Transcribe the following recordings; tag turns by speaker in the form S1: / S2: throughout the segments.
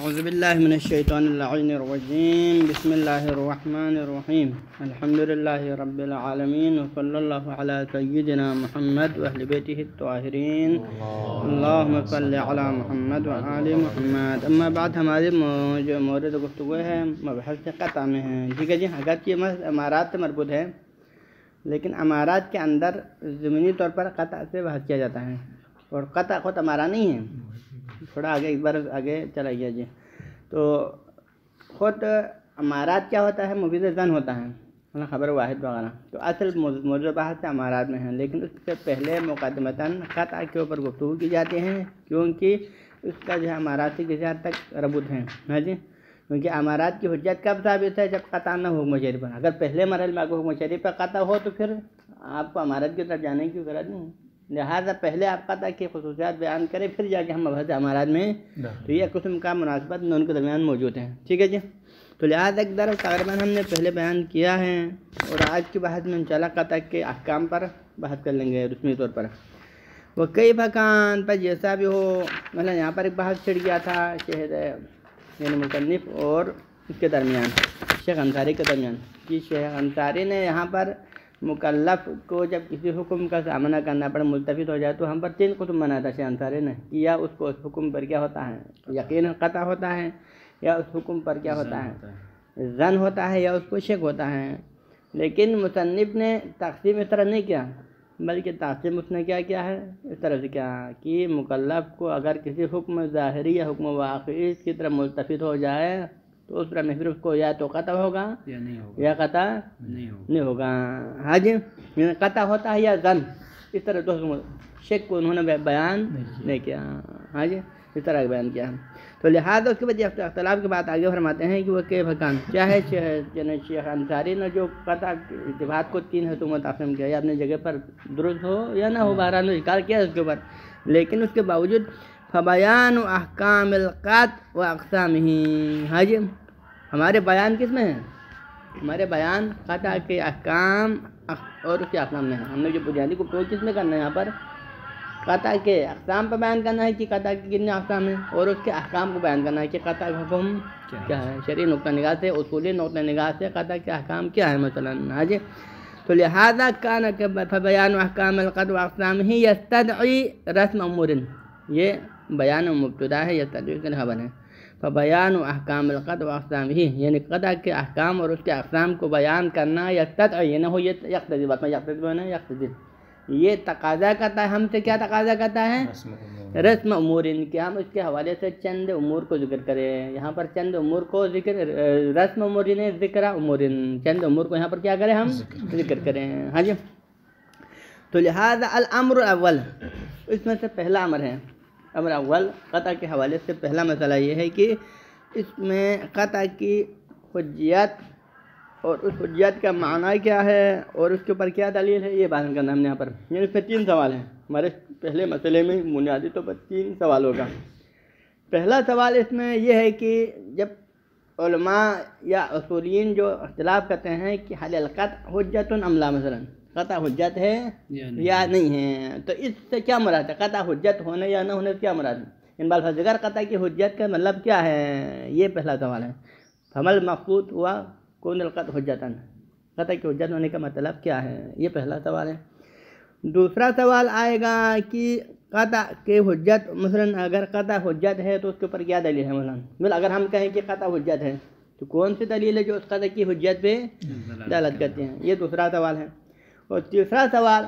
S1: اعوذ باللہ من الشیطان اللعین الرجیم بسم اللہ الرحمن الرحیم الحمد للہ رب العالمین وصلی اللہ علی سیدنا محمد واہل بیتہ الطاہرین اللہم صلی علی محمد وآل محمد. اما بعد ہماری جو مورد گفتگو ہے مبحث قطع میں ہے. ٹھیک ہے جی. اگرچہ یہ امارات سے مربوط ہے لیکن امارات کے اندر ضمنی طور پر قطع سے بحث کیا جاتا ہے اور قطع خود امارہ نہیں ہے. تھوڑا آگے ایک بار آگے چلا گیا جی. تو خود امارات کیا ہوتا ہے؟ مفید زن ہوتا ہے، خبر واحد وغیرہ. تو اصل موضوع بحث امارات میں ہیں، لیکن اس سے پہلے مقدمتاً قطع کے اوپر گفتگو کی جاتی ہیں کیونکہ اس کا جو ہے امارات سے کسی حد تک ربط ہے. ہاں جی. کیونکہ امارات کی حجت کب ثابت ہے؟ جب قطع نہ ہو حکم شریف پر. اگر پہلے مرحلے میں حکم شریف پر قطع ہو تو پھر آپ کو امارات کی طرف جانے کی ضرورت نہیں. لہٰذا پہلے آپ قطع کی خصوصیات بیان کریں پھر جا کے ہم مبحث امارات میں. تو یہ قسم کا مناسبت ان کے درمیان موجود ہے. ٹھیک ہے جی. تو لہٰذا ایک درس تقریباً ہم نے پہلے بیان کیا ہے اور آج کی بحث میں انشاءاللہ قطع کے احکام پر بحث کر لیں گے رسمی طور پر. وہ کئی مکان پر جیسا بھی ہو، مثلا یہاں پر ایک بحث چھڑ گیا تھا شہر یعنی مصنف اور اس کے درمیان شیخ انصاری کے درمیان کہ شیخ انصاری نے یہاں پر مکلف کو جب کسی حکم کا سامنا کرنا پڑے ملتفت ہو جائے تو ہم پر 3 قسم بنایا تھا شیخ انصاری نے کہ یا اس کو اس حکم پر کیا ہوتا ہے یقین قطع ہوتا ہے، یا اس حکم پر کیا ہوتا ہے ظن ہوتا ہے، یا اس کو شک ہوتا ہے. لیکن مصنف نے تقسیم اس طرح نہیں کیا بلکہ تقسیم اس نے کیا ہے اس طرح سے کیا کہ مکلف کو اگر کسی حکم ظاہری یا حکم واقعی کی طرف ملتفت ہو جائے تو اس طرح میں پھر اس کو یا تو قطع ہوگا یا قطع نہیں ہوگا. ہاں جی. قطع ہوتا ہے یا ظن، اس طرح تو شک کو انہوں نے بیان نہیں کیا. ہاں جی. اس طرح بیان کیا. تو لہٰذا اس کے بعد اختلاف کی بات آگے فرماتے ہیں کہ وہ کہ بھکان کیا ہے. شیخ انصاری نے جو قطع اتفاق کو 3 حصوں میں تقسیم کیا یا اپنی جگہ پر درست ہو یا نہ ہو، بہرحال ذکر کیا اس کے اوپر، لیکن اس کے باوجود فبیان احکام القطع و اقسامہ. ہاں جی. ہمارے بیان کس میں ہے؟ ہمارے بیان قطع کے احکام اور اس کے اقسام میں ہے. ہم نے جو بنیادی گفتگو کس میں کرنا ہے یہاں پر قطع کے اقسام پر بیان کرنا ہے کہ قطع کے کتنے اقسام ہیں، اور اس کے احکام کو بیان کرنا ہے کہ قطع کا حکم کیا ہے شرعی نقطہ نگاہ سے، اصولی نقطہ نگاہ سے قطع کے احکام کیا ہے مثلا. ہاں جی. تو لہذا کان فبیان احکام القطع و اقسامہ یستدعی رسم امور، یہ بیان مبتدا ہے، یستدعی کا خبر ہے. فبیان احکام القطع و اقسامہ یعنی قطع کے احکام اور اس کے اقسام کو بیان کرنا یستدعی یہ نہ ہو یہ یقتضی، بات میں یقتضی یہ تقاضا کرتا ہے، ہم سے کیا تقاضا کرتا ہے؟ رسم امور، کہ ہم اس کے حوالے سے چند امور کو ذکر کریں. یہاں پر چند امور کو ذکر رسم امور نے ذکر امور، چند امور کو یہاں پر کیا کریں ہم ذکر کریں. ہاں جی. تو لہذا الامر الاول اس میں سے پہلا امر ہے. امر اول قطع کے حوالے سے پہلا مسئلہ یہ ہے کہ اس میں قطع کی حجیت اور اس حجیت کا معنی کیا ہے اور اس کے اوپر کیا دلیل ہے، یہ بیان کرنا ہم نے یہاں پر. یعنی اس میں 3 سوال ہیں ہمارے پہلے مسئلے میں. بنیادی طور پر 3 سوال ہوگا. پہلا سوال اس میں یہ ہے کہ جب علماء یا اصولین جو اختلاف کرتے ہیں کہ حل القطع حجت ام لا، مثلا قطع حجت ہے یا نہیں ہے، تو اس سے کیا مراد ہے؟ قطع حجت ہونے یا نہ ہونے سے کیا مراد ہے؟ ان بالفاظ قطع کی حجت کا مطلب کیا ہے، یہ پہلا سوال ہے. فمل مقصود ہوا کون القطع حجتاً، قطع کی حجت ہونے کا مطلب کیا ہے، یہ پہلا سوال ہے. دوسرا سوال آئے گا کہ قطع کی حجت مثلا اگر قطع حجت ہے تو اس کے اوپر کیا دلیل ہے مثلا اگر ہم کہیں کہ قطع حجت ہے تو کون سی دلیل ہے جو اس قطع کی حجت پہ دلالت کرتے ہیں، یہ دوسرا سوال ہے. اور تیسرا سوال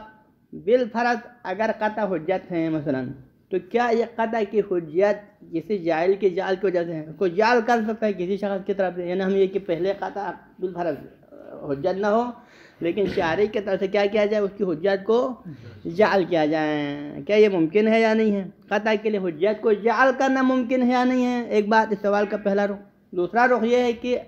S1: بالفرض اگر قطع حجت ہے مثلا تو کیا یہ قطع کی حجت کسی جاہل کی جال کی وجہ سے ہے، کوئی جال کر سکتا ہے کسی شخص کی طرف سے، یعنی ہم یہ کہ پہلے قطع بالفرض حجت نہ ہو لیکن شارع کی طرف سے کیا کیا جائے اس کی حجت کو جعل کیا جائے، کیا یہ ممکن ہے یا نہیں ہے؟ قطع کے لیے حجت کو جعل کرنا ممکن ہے یا نہیں ہے، ایک بات اس سوال کا پہلا رخ. دوسرا رخ یہ ہے کہ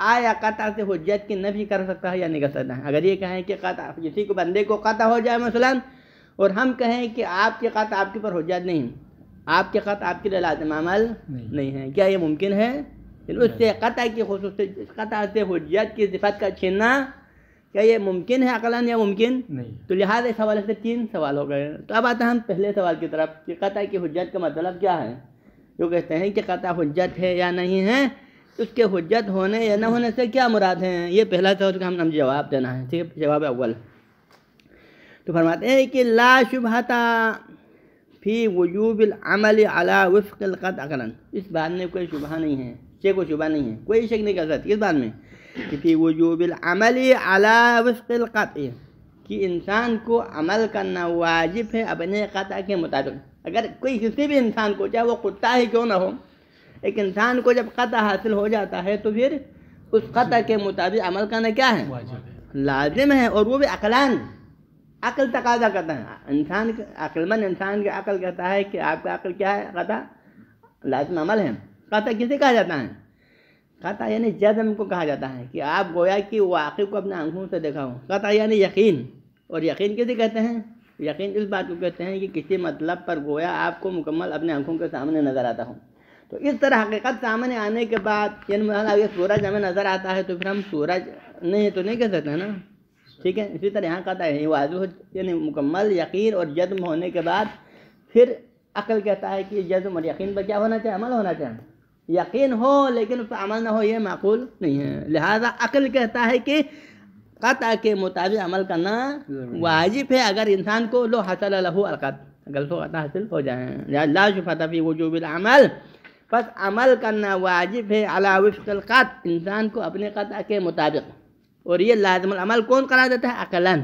S1: آیا قطع سے حجت کی نفی کر سکتا ہے یا نہیں کر سکتا ہے. اگر یہ کہیں کہ قطع کسی کو بندے کو قطع ہو جائے مثلا اور ہم کہیں کہ آپ کی قطع آپ کے پر حجت نہیں، آپ کے قطع آپ کے لیے لازم عمل نہیں ہے، کیا یہ ممکن ہے؟ اس سے قطع کی خصوصیت قطع سے حجت کی صفت کا چھیننا کیا یہ ممکن ہے عقلاً یا ممکن نہیں؟ تو لہٰذا اس حوالے سے 3 سوال ہو گئے. تو اب آتے ہیں ہم پہلے سوال کی طرف کہ قطع کی حجت کا مطلب کیا ہے. جو کہتے ہیں کہ قطع حجت ہے یا نہیں ہے، اس کے حجت ہونے یا نہ ہونے سے کیا مراد ہیں، یہ پہلا سوال کا ہم جواب دینا ہے، ٹھیک ہے، جواب اول۔ تو فرماتے ہیں کہ لا شبہۃ فی وجوب العمل علی وفق القطع عقلاً، اس بات میں کوئی شبہ نہیں ہے، کوئی شبہ نہیں ہے، کوئی شک نہیں کر سکتی اس بات میں کہ فی وجوب العمل علی وفق القطع، کہ انسان کو عمل کرنا واجب ہے اپنے قطع کے مطابق۔ اگر کوئی کسی بھی انسان کو، چاہے وہ کتا ہی کیوں نہ ہو، ایک انسان کو جب قطع حاصل ہو جاتا ہے تو پھر اس قطع کے مطابق عمل کرنا کیا ہے، لازم ہے، اور وہ بھی عقلاً، عقل تقاضا کرتا ہے، انسان عقل مند انسان کا عقل کہتا ہے کہ آپ کا عقل کیا ہے، قطع لازم عمل ہے۔ قطع کسے کہا جاتا ہے، قطع یعنی جزم کو کہا جاتا ہے، کہ آپ گویا کہ واقع کو اپنے آنکھوں سے دیکھا ہو۔ قطع یعنی یقین، اور یقین کسے کہتے ہیں، یقین اس بات کو کہتے ہیں کہ کسی مطلب پر گویا آپ کو مکمل اپنے آنکھوں کے سامنے نظر آتا ہو۔ تو اس طرح حقیقت سامنے آنے کے بعد، یعنی مثلا اگر سورج ہمیں نظر آتا ہے تو پھر ہم سورج نہیں تو نہیں کہہ سکتے ہیں نا، ٹھیک ہے، اسی طرح یہاں قطع ہے واضح، یعنی مکمل یقین اور جزم ہونے کے بعد پھر عقل کہتا ہے کہ جزم اور یقین پر کیا ہونا چاہیے، عمل ہونا چاہیے۔ یقین ہو لیکن اس پر عمل نہ ہو، یہ معقول نہیں ہے، لہذا عقل کہتا ہے کہ قطع کے مطابق عمل کرنا واجب ہے اگر انسان کو لو حصل لہ القطع، اگر اس کو قطع حاصل ہو جائے۔ لا شبہۃ فی وجوب العمل، پس عمل کرنا واجب ہے علی وفق القطع، انسان کو اپنے قطع کے مطابق، اور یہ لازم العمل کون قرار دیتا ہے، عقلاً،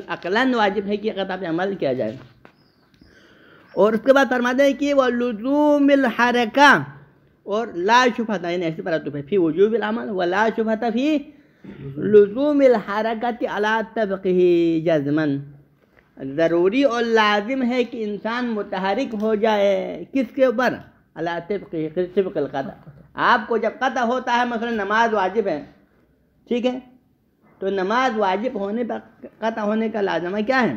S1: عقلاً واجب ہے کہ قطع پہ عمل کیا جائے۔ اور اس کے بعد فرماتے ہیں کہ وَلُزُومِ الْحَرَكَةِ، اور لا شبہۃ یعنی ایسی مراتب ہے فی وجوب العمل، ولا شبہۃ فی لزوم الحرکت علی طبقہ جزماً، ضروری اور لازم ہے کہ انسان متحرک ہو جائے کس کے اوپر، علی طبقہ، طبق القطع۔ آپ کو جب قطع ہوتا ہے، مثلا نماز واجب ہے، ٹھیک ہے، تو نماز واجب ہونے پر قطع ہونے کا لازمہ کیا ہے،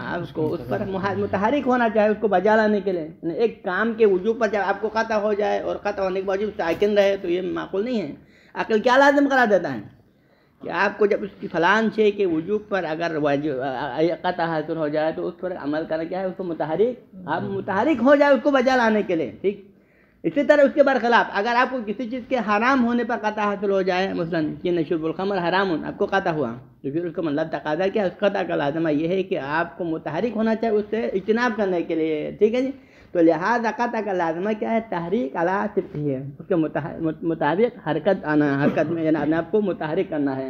S1: آپ کو اس پر متحرک ہونا چاہیے، اس کو بجا لانے کے لیے۔ ایک کام کے وجوب پر جب آپ کو قطع ہو جائے اور قطع ہونے کے باوجود ساکن رہے تو یہ معقول نہیں ہے۔ عقل کیا لازم قرار دیتا ہے کہ آپ کو جب اس کی فلان شے کے وجوب پر اگر قطع حاصل ہو جائے تو اس پر عمل کرنا کیا ہے، اس کو متحرک، آپ متحرک ہو جائے اس کو بجا لانے کے لیے، ٹھیک۔ اسی طرح اس کے برخلاف اگر آپ کو کسی چیز کے حرام ہونے پر قطع حاصل ہو جائے، مثلا کہ شرب الخمر حرام، آپ کو قطع ہوا، تو پھر اس کا مطلب تقاضا کیا، اس قطع کا لازمہ یہ ہے کہ آپ کو متحرک ہونا چاہیے اس سے اجتناب کرنے کے لیے، ٹھیک ہے جی۔ تو لہذا قطع کا لازمہ کیا ہے، تحریک علی طبقہ ہے، اس کے مطابق حرکت آنا، حرکت میں یعنی اپنے آپ کو متحرک کرنا ہے،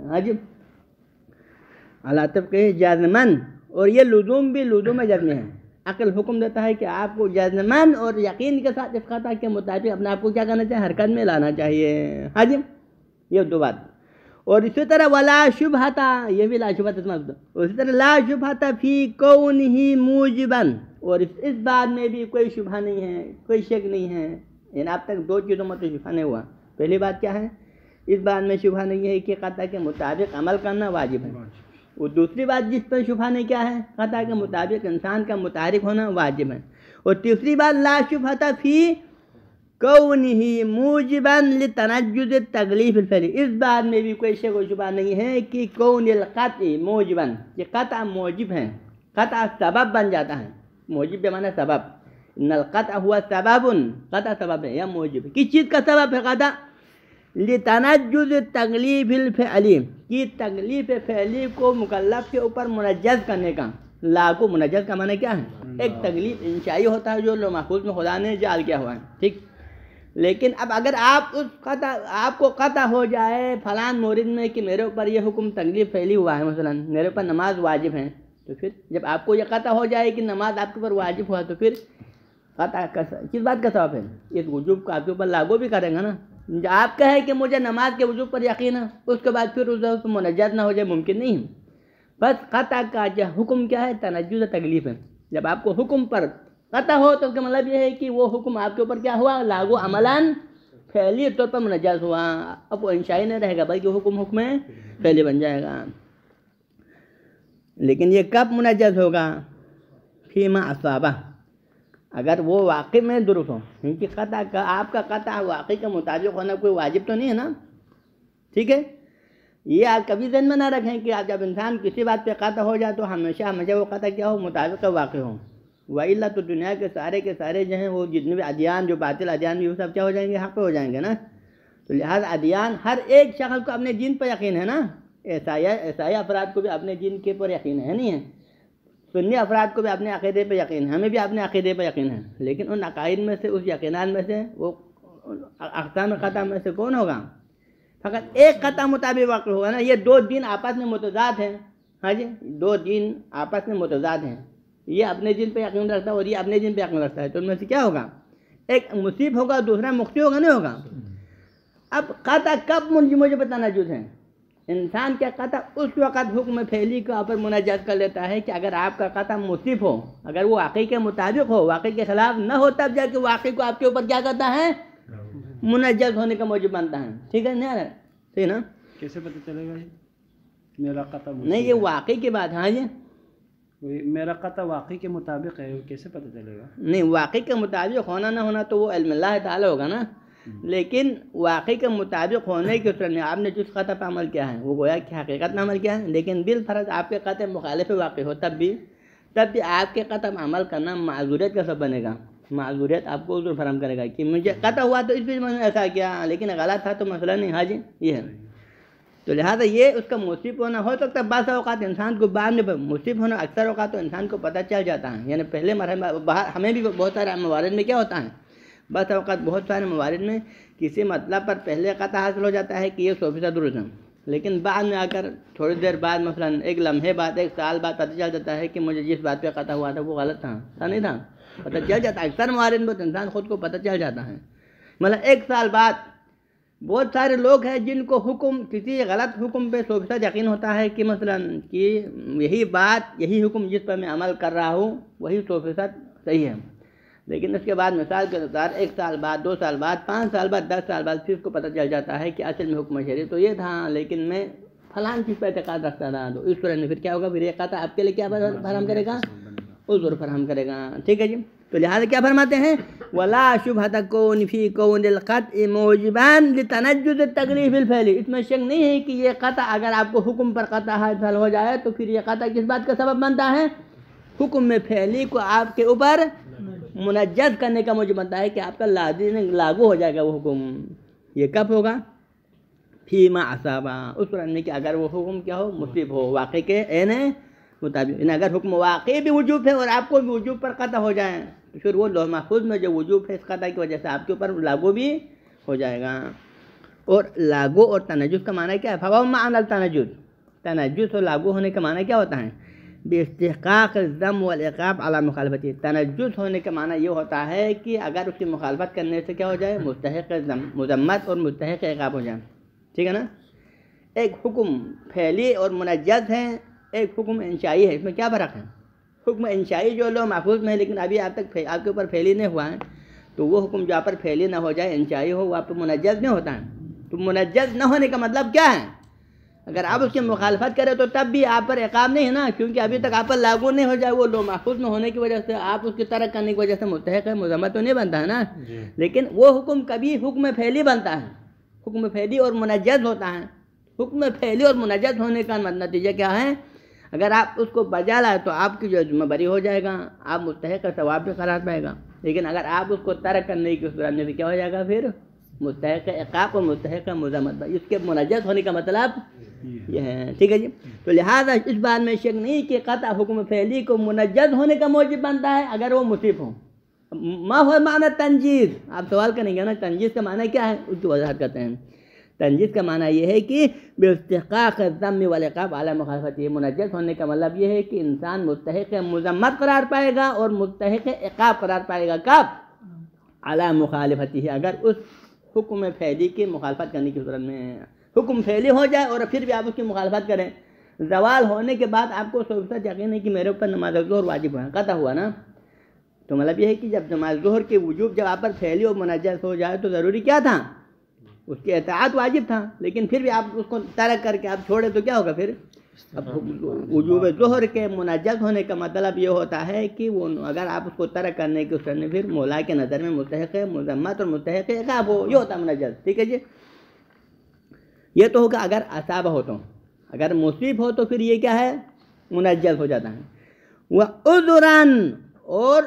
S1: ہاں جی، علی طبقہ جازماً، اور یہ لزوم بھی لزوم جزم ہے۔ عقل حکم دیتا ہے کہ آپ کو جزماً اور یقین کے ساتھ اس قطع کے مطابق اپنے آپ کو کیا کرنا چاہیے، حرکت میں لانا چاہیے، ہاں جی، یہ دو بات۔ اور اسی طرح ولا شبہۃ، یہ بھی لا شبہۃ، اسی طرح لا شبہۃ فی کونہ موجباً، اور اس بات میں بھی کوئی شبہ نہیں ہے، کوئی شک نہیں ہے، یعنی اب تک دو چیزوں میں تو شبہ نہیں ہوا۔ پہلی بات کیا ہے، اس بات میں شبہ نہیں ہے کہ قطع کے مطابق عمل کرنا واجب ہے، اور دوسری بات جس پر شبہ نہیں کیا ہے، قطع کے مطابق انسان کا متحرک ہونا واجب ہے، اور تیسری بات لا شبہۃ فی کونہ موجباً لتنجز التکلیف الفعلی، اس بات میں بھی کوئی شک و شبہ نہیں ہے کہ کون القطع موجباً، کہ قطع موجب ہے، قطع سبب بن جاتا ہے، موجب بمعنی سبب، ان القطع ہوا سبب، قطع سبب ہے یا موجب ہے، کس چیز کا سبب ہے قطع، لتنجز التکلیف الفعلی، کی تکلیف فعلی کو مکلف کے اوپر منجز کرنے کا، لاگو، منجز کا معنی کیا ہے، ایک تکلیف انشائی ہوتا ہے جو لوح محفوظ میں خدا نے جعل کیا ہوا ہے، ٹھیک۔ لیکن اب اگر آپ کو قطع ہو جائے فلان مورد میں کہ میرے اوپر یہ حکم تکلیف فعلی ہوا ہے، مثلا میرے اوپر نماز واجب ہے، تو پھر جب آپ کو یہ قطع ہو جائے کہ نماز آپ کے اوپر واجب ہوا تو پھر قطع کس بات کا سبب ہے، اس وجوب کو آپ کے اوپر لاگو بھی کریں گا نا۔ آپ کہیں کہ مجھے نماز کے وجوب پر یقین ہے، اس کے بعد پھر اس منجز نہ ہو جائے، ممکن نہیں ہے۔ بس قطع کا جو حکم کیا ہے، تنجز تکلیف ہے، جب آپ کو حکم پر قطع ہو تو اس کا مطلب یہ ہے کہ وہ حکم آپ کے اوپر کیا ہوا، لاگو، عملاً فعلی طور پر منجز ہوا، اب وہ انشائی نہیں رہے گا بلکہ حکم فعلی بن جائے گا۔ لیکن یہ کب منجز ہوگا، فیما اصابہ، اگر وہ واقع میں درست ہو، کیونکہ قطع کا آپ کا قطع واقع کے مطابق ہونا کوئی واجب تو نہیں ہے نا، ٹھیک ہے۔ یہ آپ کبھی ذہن میں نہ رکھیں کہ آپ جب انسان کسی بات پہ قطع ہو جائے تو ہمیشہ وہ قطع کیا ہو، مطابق واقع ہو، وَإِلَّا تو دنیا کے سارے جو ہیں وہ جتنے بھی ادیان جو باطل ادیان بھی وہ سب کیا ہو جائیں گے؟ حق پہ ہو جائیں گے نا. تو لہٰذا ادیان ہر ایک شخص کو اپنے دین پر یقین ہے نا. عیسائی افراد کو بھی اپنے دین کے پر یقین ہے نہیں ہے. سنی افراد کو بھی اپنے عقیدے پہ یقین ہے, ہمیں بھی اپنے عقیدے پہ یقین ہے. لیکن ان عقائد میں سے, اس یقینات میں سے, وہ اقسام قطع میں سے کون ہوگا؟ فقط ایک قطع مطابق واقع ہوگا نا. یہ دو دین آپس میں متضاد ہیں. ہاں جی, دو دین آپس میں متضاد ہیں. یہ اپنے دین پہ یقین رکھتا ہے اور یہ اپنے دین پہ یقین رکھتا ہے. تو ان میں سے کیا ہوگا؟ ایک مصیب ہوگا, دوسرا مخطئ ہوگا, نہیں ہوگا. اب قطع کب مجھے بتانا جز ہے. انسان کا قطع اس وقت حکم فعلی کے اوپر منجز کر لیتا ہے کہ اگر آپ کا قطع مصیب ہو, اگر وہ واقعی کے مطابق ہو, واقعی کے خلاف نہ ہو, تب جا کے واقعی کو آپ کے اوپر کیا کرتا ہے؟ منجز ہونے کا موجب بنتا ہے. ٹھیک ہے نا, ٹھیک ہے نا.
S2: کیسے پتہ چلے گا میرا قطع
S1: نہیں, یہ واقعی کی بات ہے. ہاں جی,
S2: میرا قطع واقعی کے مطابق ہے, کیسے پتہ چلے گا؟
S1: نہیں, واقعی کے مطابق ہونا نہ ہونا تو وہ علم اللہ تعالیٰ ہوگا نا. لیکن واقعی کے مطابق ہونے کے صورت میں آپ نے جس قطع پہ عمل کیا ہے وہ گویا کہ حقیقت میں عمل کیا ہے. لیکن بالفرض آپ کے قطع مخالف واقع ہو, تب بھی آپ کے قطع میں عمل کرنا معذوریت کا سبب بنے گا. معذوریت آپ کو عذر فراہم کرے گا کہ مجھے قطع ہوا تو اس بیچ میں نے ایسا کیا, لیکن غلط تھا تو مسئلہ نہیں. ہاں جی, یہ ہے. تو لہٰذا یہ اس کا مصیب ہونا ہو سکتا ہے. بعض اوقات انسان کو بعد میں مصیب ہونا, اکثر اوقات تو انسان کو پتہ چل جاتا ہے. یعنی پہلے مرحلہ ہمیں بھی بہت سارے موارد میں کیا ہوتا ہے, بعض اوقات بہت سارے موارد میں کسی مطلب پر پہلے قطع حاصل ہو جاتا ہے کہ یہ 100% درست ہے. لیکن بعد میں آ کر تھوڑی دیر بعد, مثلا ایک لمحے بعد, ایک سال بعد پتہ چل جاتا ہے کہ مجھے جس بات پہ قطع ہوا تھا وہ غلط تھا, نہیں تھا. پتہ چل جاتا ہے اکثر موارد میں, تو انسان خود کو پتہ چل جاتا ہے. مطلب ایک سال بعد بہت سارے لوگ ہیں جن کو کسی غلط حکم پہ 100% یقین ہوتا ہے کہ مثلا کہ یہی بات, یہی حکم جس پر میں عمل کر رہا ہوں وہی 100% صحیح ہے. لیکن اس کے بعد مثال کے انتظار 1 سال بعد, 2 سال بعد, 5 سال بعد, 10 سال بعد پھر اس کو پتہ چل جاتا ہے کہ اصل میں حکم شریعت تو یہ تھا, لیکن میں فلاں چیز پہ اعتقاد رکھتا تھا. تو اس صورت میں پھر کیا ہوگا؟ پھر یہ قطع آپ کے لیے کیا فراہم کرے گا؟ عذر فراہم کرے گا. ٹھیک ہے جی. تو لہٰذا کیا فرماتے ہیں؟ وَلَا شُبْهَةَ كَوْنِ فِي كَوْنِ الْقَطْعِ مُوجِبًا لِتَنَجُّزِ التَّكْلِيفِ الْفِعْلِ. اس میں شک نہیں ہے کہ یہ قطع اگر آپ کو حکم پر قطع حاصل ہو جائے تو پھر یہ قطع کس بات کا سبب بنتا ہے؟ حکم میں فعلی کو آپ کے اوپر منجز کرنے کا موجب بنتا ہے کہ آپ کا لاگو ہو جائے گا وہ حکم. یہ کب ہوگا؟ فیما اصابہ, اس صورت میں کہ اگر وہ حکم کیا ہو؟ مصیب ہو, واقع کے عین مطابق. اگر حکم واقعی بھی وجوب ہے اور آپ کو بھی وجوب پر قطع ہو جائے تو پھر وہ لوح محفوظ میں جو وجوب ہے اس قطع کی وجہ سے آپ کے اوپر لاگو بھی ہو جائے گا. اور لاگو اور تنجس کا معنی کیا ہے؟ فَوَمَّ معنی التنجس, تنجس اور لاگو ہونے کا معنی کیا ہوتا ہے؟ باستحقاق الذم والعقاب علی مخالفتی. تنجس ہونے کا معنی یہ ہوتا ہے کہ اگر اس کی مخالفت کرنے سے کیا ہو جائے؟ مستحق مذمت اور مستحق عقاب ہو جائے. ٹھیک ہے نا. ایک حکم فعلی اور منجز ہے, ایک حکم انشائی ہے. اس میں کیا فرق ہے؟ حکم انشائی جو لو محفوظ میں ہے لیکن ابھی آپ تک آپ کے اوپر فعلی نہیں ہوا ہے, تو وہ حکم جو آپ پر فعلی نہ ہو جائے, انشائی ہو, وہ آپ پر منجز نہیں ہوتا ہے. تو منجز نہ ہونے کا مطلب کیا ہے؟ اگر آپ اس کی مخالفت کریں تو تب بھی آپ پر عقاب نہیں ہے نا, کیونکہ ابھی تک آپ پر لاگو نہیں ہو جائے. وہ لو محفوظ میں ہونے کی وجہ سے آپ اس کی ترک کرنے کی وجہ سے مستحق ہے, مذمت تو نہیں بنتا ہے نا. لیکن وہ حکم کبھی حکم فعلی بنتا ہے, حکم فعلی اور منجز ہوتا ہے. حکم فعلی اور منجز ہونے کا نتیجہ کیا ہے؟ اگر آپ اس کو بجا لائے تو آپ کی جو ذمہ بری ہو جائے گا, آپ مستحق ثواب بھی قرار پائے گا. لیکن اگر آپ اس کو ترک کرنے کی صورت میں کیا ہو جائے گا؟ پھر مستحق عقاب اور مستحق مذمت. اس کے منجز ہونے کا مطلب یہ ہے. ٹھیک ہے جی. تو لہٰذا اس بات میں شک نہیں کہ قطع حکم فعلی کو منجز ہونے کا موجب بنتا ہے اگر وہ مصیب ہو. ما ہو معنی تنجیز, آپ سوال کریں گے نا تنجیز کا معنی کیا ہے, اس کی وضاحت کرتے ہیں. تنجیز کا معنی یہ ہے کہ باستحقاق الذم والعقاب علی مخالفتی. منجز ہونے کا مطلب یہ ہے کہ انسان مستحق مذمت قرار پائے گا اور مستحق عقاب قرار پائے گا. کب؟ علی مخالفتی, اگر اس حکم فعلی کی مخالفت کرنے کی صورت میں. حکم فعلی ہو جائے اور پھر بھی آپ اس کی مخالفت کریں. زوال ہونے کے بعد آپ کو 100% یقین ہے کہ میرے اوپر نماز ظہر واجب ہے, قطع ہوا نا. تو مطلب یہ ہے کہ جب نماز ظہر کے وجوب جب آپ پر فعلی اور منجز ہو جائے تو ضروری کیا تھا؟ اس کی اطاعت واجب تھا. لیکن پھر بھی آپ اس کو ترک کر کے آپ چھوڑے تو کیا ہوگا پھر؟ اب وجوب ظہر کے منجز ہونے کا مطلب یہ ہوتا ہے کہ وہ اگر آپ اس کو ترک کرنے کی صورت میں پھر مولا کے نظر میں مستحق مذمت اور مستحق عقاب ہو, یہ ہوتا ہے منجز. ٹھیک ہے جی. یہ تو ہوگا اگر اصابہ ہو تو. اگر مصیب ہو تو پھر یہ کیا ہے؟ منجز ہو جاتا ہے. وعذراً, اور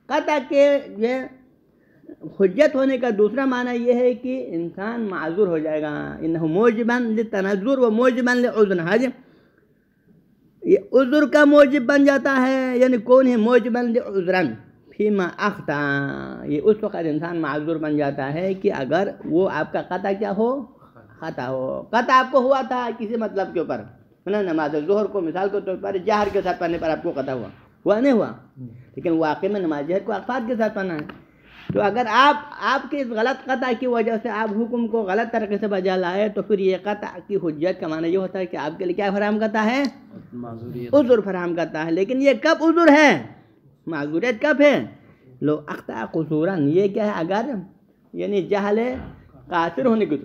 S1: قطع کے یہ حجت ہونے کا دوسرا معنی یہ ہے کہ انسان معذور ہو جائے گا. انہ موجبا للتنذر و موجبا لعذر. حاجی یہ عذر کا موجب بن جاتا ہے، یعنی کون ہے موجبا لعذرا فیما اخطا. یہ اس وقت انسان معذور بن جاتا ہے کہ اگر وہ آپ کا قطع کیا ہو، خطا ہو. قطع آپ کو ہوا تھا کسی مطلب کے اوپر، نماز ظہر کو مثال کے طور پر جہر کے ساتھ پڑھنے پر آپ کو قطع ہوا نہیں ہوا، لیکن واقع میں نماز جہر کو اخفات کے ساتھ پڑھنا ہے. تو اگر آپ کے اس غلط قطع کی وجہ سے آپ حکم کو غلط طریقے سے بجا لائے تو پھر یہ قطع کی حجت کا معنی یہ ہوتا ہے کہ آپ کے لیے کیا فراہم کرتا ہے، عذر فراہم کرتا ہے. لیکن یہ کب عذر ہے، معذوریت کب ہے، لو اخطا قصورا. یہ کیا ہے، اگر یعنی جہل قاصر ہونے کی،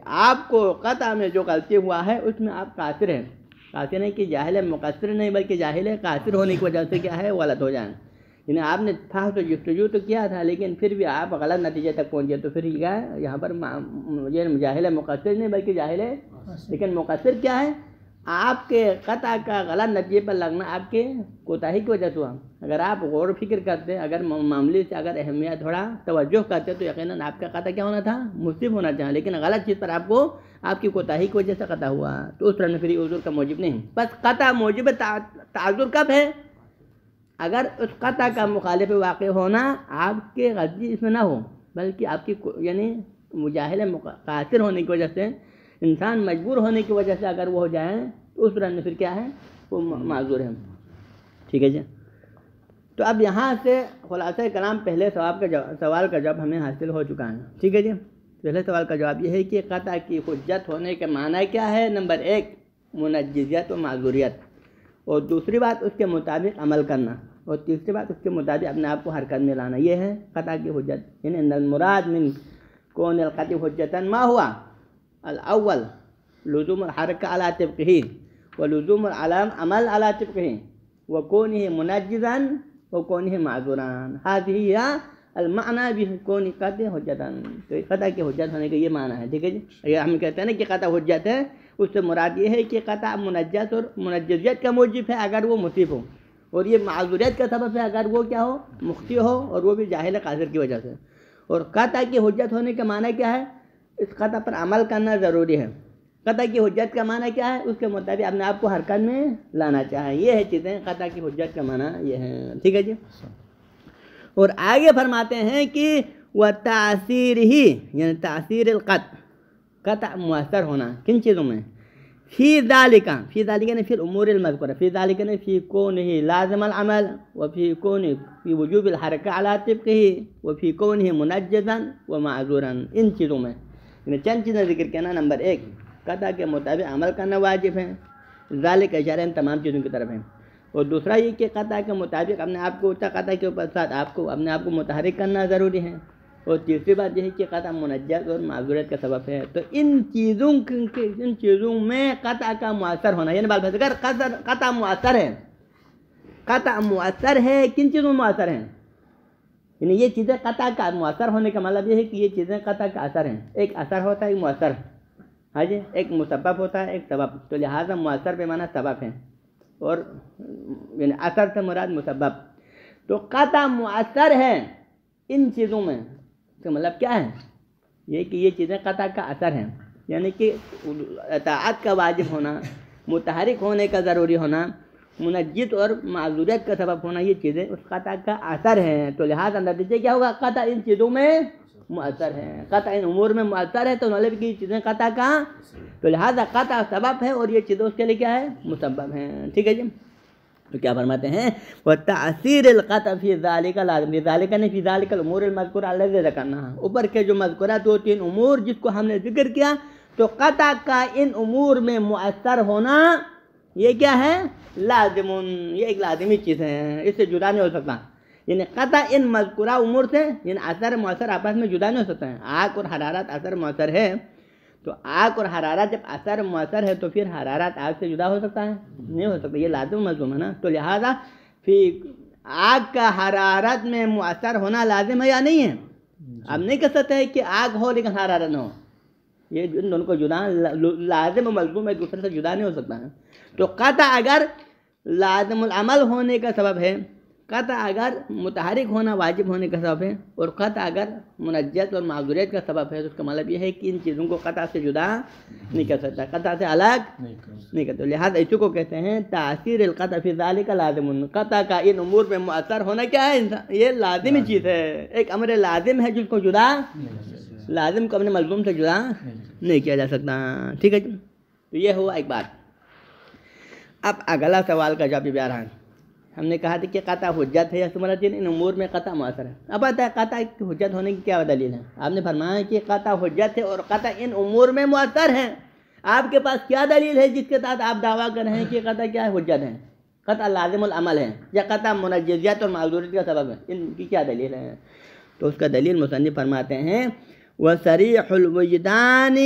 S1: آپ کو قطع میں جو غلطی ہوا ہے اس میں آپ قاصر ہیں. قاصر نہیں کہ جاہل مقصر نہیں، بلکہ جاہل قاصر ہونے کی وجہ سے کیا ہے، غلط ہو جائیں. یعنی آپ نے فحص و جستجو تو کیا تھا لیکن پھر بھی آپ غلط نتیجے تک پہنچے، تو پھر کیا ہے یہاں پر یہ جاہل مقصر نہیں بلکہ جاہل ہے. لیکن مقصر کیا ہے، آپ کے قطع کا غلط نتیجے پر لگنا آپ کے کوتاہی کی وجہ سے ہوا. اگر آپ غور و فکر کرتے، اگر معاملے سے اگر اہمیت تھوڑا توجہ کرتے تو یقیناً آپ کا قطع کیا ہونا تھا، مصیب ہونا چاہیے. لیکن غلط چیز پر آپ کو آپ کی کوتاہی کی وجہ سے قطع ہوا، تو اس طرح میں پھر عذر کا موجب نہیں. بس قطع موجب تعذر کب ہے، اگر اس قطع کا مخالف واقع ہونا آپ کے غلطی اس میں نہ ہو بلکہ آپ کی یعنی مجاہل قاصر ہونے کی وجہ سے، انسان مجبور ہونے کی وجہ سے اگر وہ ہو جائیں تو اس طرح میں پھر کیا ہے، وہ معذور ہے. ٹھیک ہے جی. تو اب یہاں سے خلاصہ کلام پہلے سوال کا جواب ہمیں حاصل ہو چکا ہے. ٹھیک ہے جی. پہلے سوال کا جواب یہ ہے کہ قطع کی حجت ہونے کے معنی کیا ہے. نمبر 1 منجزیت و معذوریت، اور دوسری بات اس کے مطابق عمل کرنا، اور تیسری بات اس کے مطابق اپنے آپ کو حرکت میں لانا. یہ ہے قطع کی حجت. یعنی المراد من کون القطع حجتا ما ہوا الاول لزوم الحرکہ علی طبقہ ولزوم العمل علی طبقہ وکونہ منجزا وکونہ معذورا. هذه هي المعنى بکون قطع حجتا. تو قطع کی حجت ہونے کا یہ معنی ہے. ٹھیک ہے جی. اگر ہم کہتے ہیں نا کہ قطع حجت ہے، اس سے مراد یہ ہے کہ قطع منجز اور منجزیت کا موجب ہے اگر وہ مصیب ہو، اور یہ معذوریت کا سبب ہے اگر وہ کیا ہو، مخطئ ہو، اور وہ بھی جاہل قاصر کی وجہ سے. اور قطع کی حجت ہونے کا معنی کیا ہے، اس قطع پر عمل کرنا ضروری ہے. قطع کی حجت کا معنی کیا ہے، اس کے مطابق اپنے آپ کو حرکت میں لانا چاہیے. یہ ہے چیزیں قطع کی حجت کا معنی یہ ہے. ٹھیک ہے جی. اور آگے فرماتے ہیں کہ وتاثیر ہی یعنی تاثیر القطع، قطع مؤثر ہونا کن چیزوں میں، فی ذالک یعنی فی الامور المذکورہ، فی ذالک یعنی فی کونہ لازم العمل وفی کونہ فی وجوب الحرکہ علی طبقہ وفی کونہ منجزا ومعذورا. ان چیزوں میں یعنی چند چیزیں ذکر کرنا. نمبر 1 قطع کے مطابق عمل کرنا واجب ہے، ذالک اشارہ ان تمام چیزوں کی طرف ہے. اور دوسرا یہ کہ قطع کے مطابق اپنے آپ کو قطع کے اوپر ساتھ آپ کو اپنے آپ کو متحرک کرنا ضروری ہے. اور تیسری بات یہ ہے کہ قطع منجز اور معذوریت کا سبب ہے. تو ان چیزوں میں قطع کا مؤثر ہونا، یعنی بال اگر قطع مؤثر ہے، قطع مؤثر ہے کن چیزوں میں مؤثر ہیں، یعنی یہ چیزیں قطع کا مؤثر ہونے کا مطلب یہ ہے کہ یہ چیزیں قطع کا اثر ہیں. ایک اثر ہوتا ہے ایک مؤثر، ہاں جی، ایک مسبب ہوتا ہے ایک سبب. تو لہٰذا مؤثر بے معنی سبب ہے، اور یعنی اثر سے مراد مسبب. تو قطع مؤثر ہے ان چیزوں میں، اس کا مطلب کیا ہے، یہ کہ یہ چیزیں قطع کا اثر ہیں، یعنی کہ اطاعت کا واجب ہونا، متحرک ہونے کا ضروری ہونا، منجز اور معذوریت کا سبب ہونا، یہ چیزیں اس قطع کا اثر ہیں. تو لہٰذا نتیجے کیا ہوگا، قطع ان چیزوں میں مؤثر ہے، قطع ان امور میں مؤثر ہے. تو مطلب کہ یہ چیزیں قطع کا، تو لہٰذا قطع سبب ہے اور یہ چیزیں اس کے لیے کیا ہے، مسبب ہیں. ٹھیک ہے جی. تو کیا فرماتے ہیں، وتاثیر القطع فی ذالک لازم، ذالک نے فی ذالک الامور المذکورہ الذی ذکرناها، اوپر کے جو مذکورات وہ 3 امور جس کو ہم نے ذکر کیا، تو قطع کا ان امور میں مؤثر ہونا یہ کیا ہے، لازم. یہ ایک لازمی چیز ہے، اس سے جدا نہیں ہو سکتا. یعنی قطع ان مذکورہ امور سے یعنی اثر مؤثر آپس میں جدا نہیں ہو سکتا ہے. آگ اور حرارت اثر مؤثر ہے، تو آگ اور حرارت جب اثر مؤثر ہے تو پھر حرارت آگ سے جدا ہو سکتا ہے، نہیں ہو سکتا. یہ لازم ملزوم ہے نا. تو لہٰذا آگ کا حرارت میں مؤثر ہونا لازم ہے یا نہیں ہے. آپ نہیں کہہ سکتے کہ آگ ہو لیکن حرارت نہ ہو. یہ ان دونوں کو جدا، لازم و ملزوم ایک دوسرے سے جدا نہیں ہو سکتا ہے. تو قطع اگر لازم العمل ہونے کا سبب ہے قطع اگر متحرک ہونا واجب ہونے کا سبب ہے اور قطع اگر منجت اور معذوریت کا سبب ہے، تو اس کا مطلب یہ ہے کہ ان چیزوں کو قطع سے جدا نہیں کر سکتا، قطع سے الگ نہیں کرتا. لہٰذا اسی کو کہتے ہیں تاثیر القطع فی ذالک لازم. قطع کا ان امور میں مؤثر ہونا کیا ہے؟ یہ لازمی چیز ہے، ایک امر لازم ہے جس کو جدا، لازم کو اپنے ملزوم سے جدا نہیں کیا جا سکتا. ٹھیک ہے جی، تو یہ ہوا ایک بات. اب اگلا سوال کا جواب بھی آ رہا ہے. ہم نے کہا تھا کہ قطع حجت ہے یا ثمرۃ ان امور میں قطع مؤثر ہے. اب آتا ہے قطع کی حجت ہونے کی کیا دلیل ہے. آپ نے فرمایا کہ قطع حجت ہے اور قطع ان امور میں مؤثر ہے. آپ کے پاس کیا دلیل ہے جس کے تحت آپ دعویٰ کر رہے ہیں کہ قطع کیا ہے؟ حجت ہے، قطع لازم العمل ہے یا قطع منجزیت اور معذوریت کا سبب ہے؟ ان کی کیا دلیل ہے؟ تو اس کا دلیل مصنف فرماتے ہیں وَصَرِيحُ الْوُجْدَانِ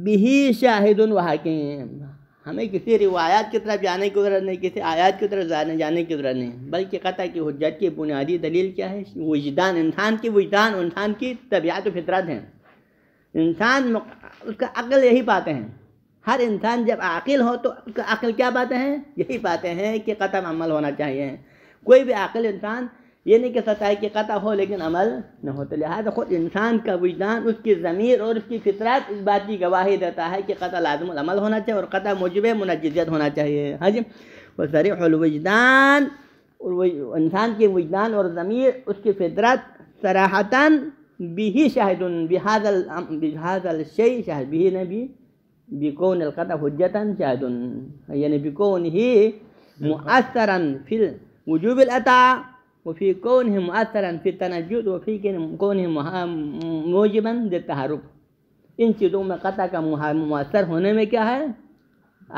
S1: بِهِ شَاهِدٌ وَحَاكِمٌ. ہمیں کسی روایات کی طرف جانے کی ضرورت نہیں، کسی آیات کی طرف جانے کی ضرورت نہیں، بلکہ قطع کی حجت کی بنیادی دلیل کیا ہے؟ وجدان. انسان کی وجدان، انسان کی طبیعت و فطرت ہے. انسان اس کا عقل یہی پاتے ہیں. ہر انسان جب عاقل ہو تو اس کا عقل کیا پاتے ہیں؟ یہی پاتے ہیں کہ قطع میں عمل ہونا چاہیے. کوئی بھی عاقل انسان یہ نہیں کہہ سکتا ہے کہ قطع ہو لیکن عمل نہ ہو. تو لہٰذا خود انسان کا وجدان، اس کی ضمیر اور اس کی فطرت اس بات کی گواہی دیتا ہے کہ قطع لازم العمل ہونا چاہیے اور قطع موجب منجزیت ہونا چاہیے. ہاں جی، وصریح الوجدان، اور انسان کی وجدان اور ضمیر اس کی فطرت صراحتاً بھی شاہد بهذا الشيء شاہد بھی نبی بکون القطع حجتاً شاہد، یعنی بکونه مؤثرا فی وجوب العطاء وفي كونه مؤثرا في التنجد وفي كونه موجبا للتحرك. ان چیزوں میں قطع کا مؤثر ہونے میں کیا ہے؟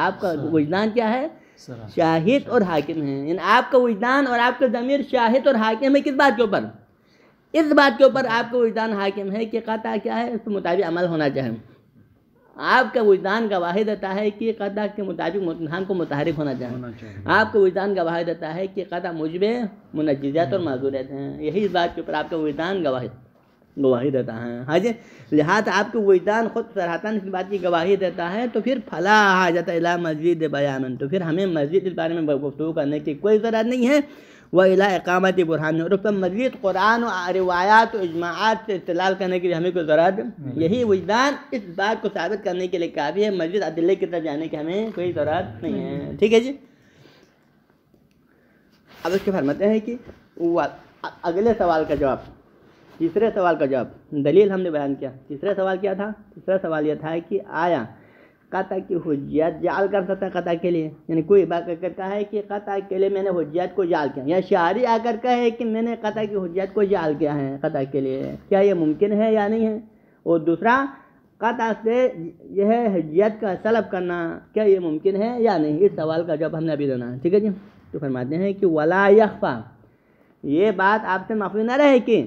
S1: آپ کا وجدان کیا ہے؟ شاہد اور حاکم ہے. یعنی آپ کا وجدان اور آپ کا ضمیر شاہد اور حاکم ہے. کس بات کے اوپر؟ اس بات کے اوپر آپ کا وجدان حاکم ہے کہ قطع کیا ہے؟ اس کے مطابق عمل ہونا چاہیے. آپ کا وجدان گواہی دیتا ہے کہ قطع کے مطابق انسان کو متحرک ہونا چاہیے. آپ کا وجدان گواہی دیتا ہے کہ قطع موجب منجزیت اور معذوریت ہیں. یہی اس بات کے اوپر آپ کا وجدان گواہی دیتا ہے. ہاں جی، لہٰذا آپ کا وجدان خود صراحتاً اس بات کی گواہی دیتا ہے تو پھر فلا حاجت الی مزید بیان، تو پھر ہمیں مزید اس بارے میں گفتگو کرنے کی کوئی ضرورت نہیں ہے. وَإِلَىٰ اقامت برہان، اور اس پر مزید قرآن و روایات و اجماعات سے استدلال کرنے کے لیے ہمیں کوئی ضرورت، یہی وجدان اس بات کو ثابت کرنے کے لیے کافی ہے. مزید ادلے کی طرف جانے کی ہمیں کوئی ضرورت نہیں ہے. ٹھیک ہے جی. اب اس کے فرماتے ہیں کہ اگلے سوال کا جواب، تیسرے سوال کا جواب، دلیل ہم نے بیان کیا. تیسرا سوال کیا تھا؟ تیسرا سوال یہ تھا کہ آیا قطع کی حجیت جعل کر سکتا ہے قطع کے لیے؟ یعنی کوئی بات کرتا ہے کہ قطع کے لیے میں نے حجیت کو جعل کیا، یا شاعری آ کر کہے کہ میں نے قطع کی حجیت کو جعل کیا ہے قطع کے لیے، کیا یہ ممکن ہے یا نہیں ہے؟ اور دوسرا، قطع سے یہ ہے حجیت کا طلب کرنا، کیا یہ ممکن ہے یا نہیں؟ اس سوال کا جواب ہم نے ابھی دینا ہے. ٹھیک ہے جی. تو فرماتے ہیں کہ ولا یخفا، یہ بات آپ سے مخفی نہ رہے کہ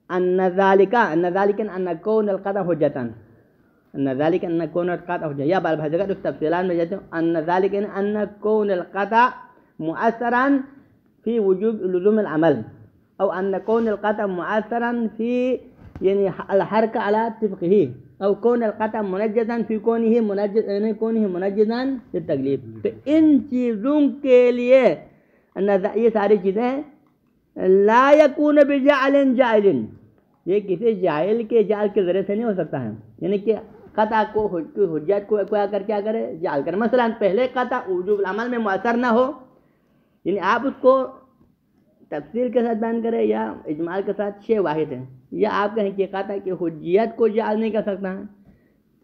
S1: ان ذالک ان کون القطع حجتاً، ان ذالک ان کون القطع حجت، یا بال بھائی اس تفصیلات میں جاتے ہیں. ان ذالک ان کون القطع مؤثرا فی وجوب لزوم العمل، او ان کون القطع مؤثرا فی یعنی الحرکہ علی طبقہ، او کون القطع منجزا فی کونہ منجزا للتکلیف. تو ان چیزوں کے لیے یہ ساری چیزیں لا یکون بجعل جائل، یہ کسی جائل کے جعل کے ذریعے سے نہیں ہو سکتا ہے. یعنی کہ قطع کو حجت کو کیا کرے؟ جعل کرے. مثلا پہلے قطع وجوب العمل میں مؤثر نہ ہو، یعنی آپ اس کو تفصیل کے ساتھ بیان کریں یا اجمال کے ساتھ، شے واحد ہے. یا آپ کہیں کہ قطع کی حجیت کو جعل نہیں کر سکتا ہے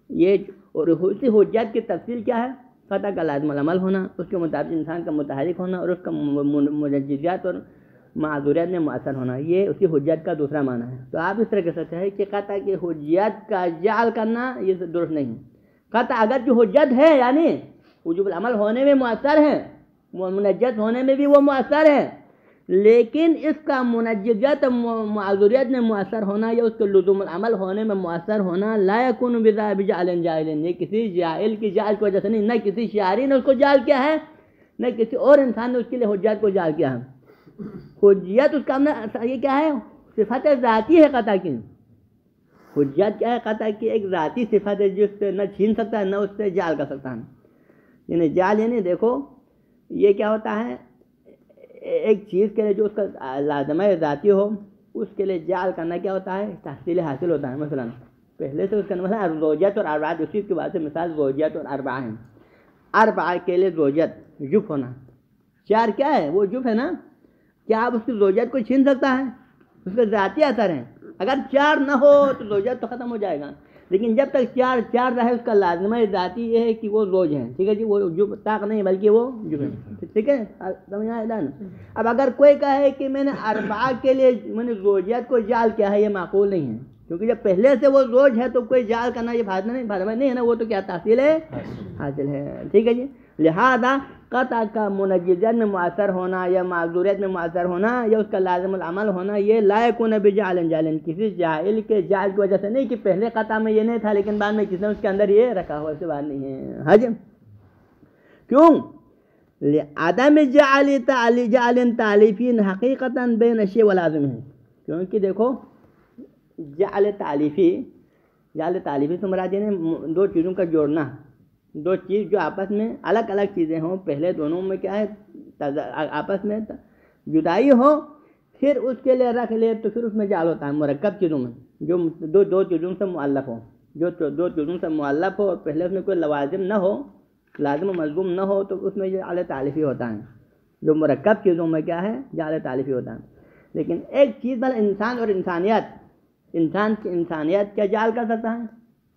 S1: یہ، اور اسی حجیت کی تفصیل کیا ہے؟ قطع کا لازم العمل ہونا، اس کے مطابق انسان کا متحرک ہونا اور اس کا منجزیات اور معذوریت میں مؤثر ہونا، یہ اسی حجت کا دوسرا معنی ہے. تو آپ اس طرح کہہ سکتے ہیں کہ قطع کی حجت کا جعل کرنا یہ درست نہیں. قطع اگر جو حجت ہے یعنی وجوب العمل ہونے میں مؤثر ہے، منجز ہونے میں بھی وہ مؤثر ہے، لیکن اس کا منجزیت معذوریت میں مؤثر ہونا یا اس کے لزوم العمل ہونے میں مؤثر ہونا لا یکون بجعل جائل، یہ کسی جائل کی جعل کی وجہ سے نہیں. نہ کسی شاعری نے اس کو جعل کیا ہے، نہ کسی اور انسان نے اس کے لیے حجت کو جعل کیا ہے. حجیت اس کا یہ کیا ہے؟ صفت ذاتی ہے قطع کی. حجت کیا ہے؟ قطع کی ایک ذاتی صفت ہے جس سے نہ چھین سکتا ہے نہ اس سے جعل کر سکتا ہے. یعنی جعل یعنی دیکھو یہ کیا ہوتا ہے، ایک چیز کے لیے جو اس کا لازمہ ذاتی ہو اس کے لیے جعل کرنا کیا ہوتا ہے؟ تحصیل حاصل ہوتا ہے. مثلا پہلے سے اس کا مثلا زوجت اور اربعہ، اسی کی بات سے مثال زوجت اور اربعہ ہیں. اربعہ کے لیے زوجت جف ہونا، 4 کیا ہے؟ وہ جف ہے نا. کیا آپ اس کی زوجت کو چھین سکتا ہے؟ اس کا ذاتی اثر ہے. اگر 4 نہ ہو تو زوجت تو ختم ہو جائے گا، لیکن جب تک 4 رہے اس کا لازمہ ذاتی یہ ہے کہ وہ زوج ہیں. ٹھیک ہے جی، وہ جف طاق نہیں بلکہ وہ جف ہے. ٹھیک ہے، سمجھ آیا نا؟ اب اگر کوئی کہے کہ میں نے اربعہ کے لیے میں نے زوجیت کو جعل کیا ہے، یہ معقول نہیں ہے، کیونکہ جب پہلے سے وہ زوج ہے تو کوئی جعل کرنا یہ فائدہ نہیں ہے نا، وہ تو کیا تحصیل ہے حاصل ہے. ٹھیک ہے جی. لہذا قطع کا منجزت میں مؤثر ہونا یا معذوریت میں مؤثر ہونا یا اس کا لازم العمل ہونا یہ لا یکون بجعل جعل، کسی جاہل کے جعل کی وجہ سے نہیں کہ پہلے قطع میں یہ نہیں تھا لیکن بعد میں کسی نے اس کے اندر یہ رکھا ہوا، سے بات نہیں ہے. ہاں جی. کیوں؟ عدم جعل تعلیفی حقیقتاً بین الشیء واللازم ہے. کیونکہ دیکھو جعل تعلیفی سے مراد یہ ہے 2 چیزوں کا جوڑنا، 2 چیز جو آپس میں الگ الگ چیزیں ہوں، پہلے دونوں میں کیا ہے آپس میں جدائی ہو، پھر اس کے لیے رکھ لے تو پھر اس میں جعل ہوتا ہے. مرکب چیزوں میں جو دو چیزوں سے مؤلف ہو، جو 2 چیزوں سے مؤلف ہو اور پہلے اس میں کوئی لوازم نہ ہو، لازم و ملزوم نہ ہو، تو اس میں جعل تعلیفی ہوتا ہے. جو مرکب چیزوں میں کیا ہے جعل تعلیفی ہوتا ہے. لیکن ایک چیز بل انسان اور انسان کی انسانیت کیا جعل کر سکتا ہے؟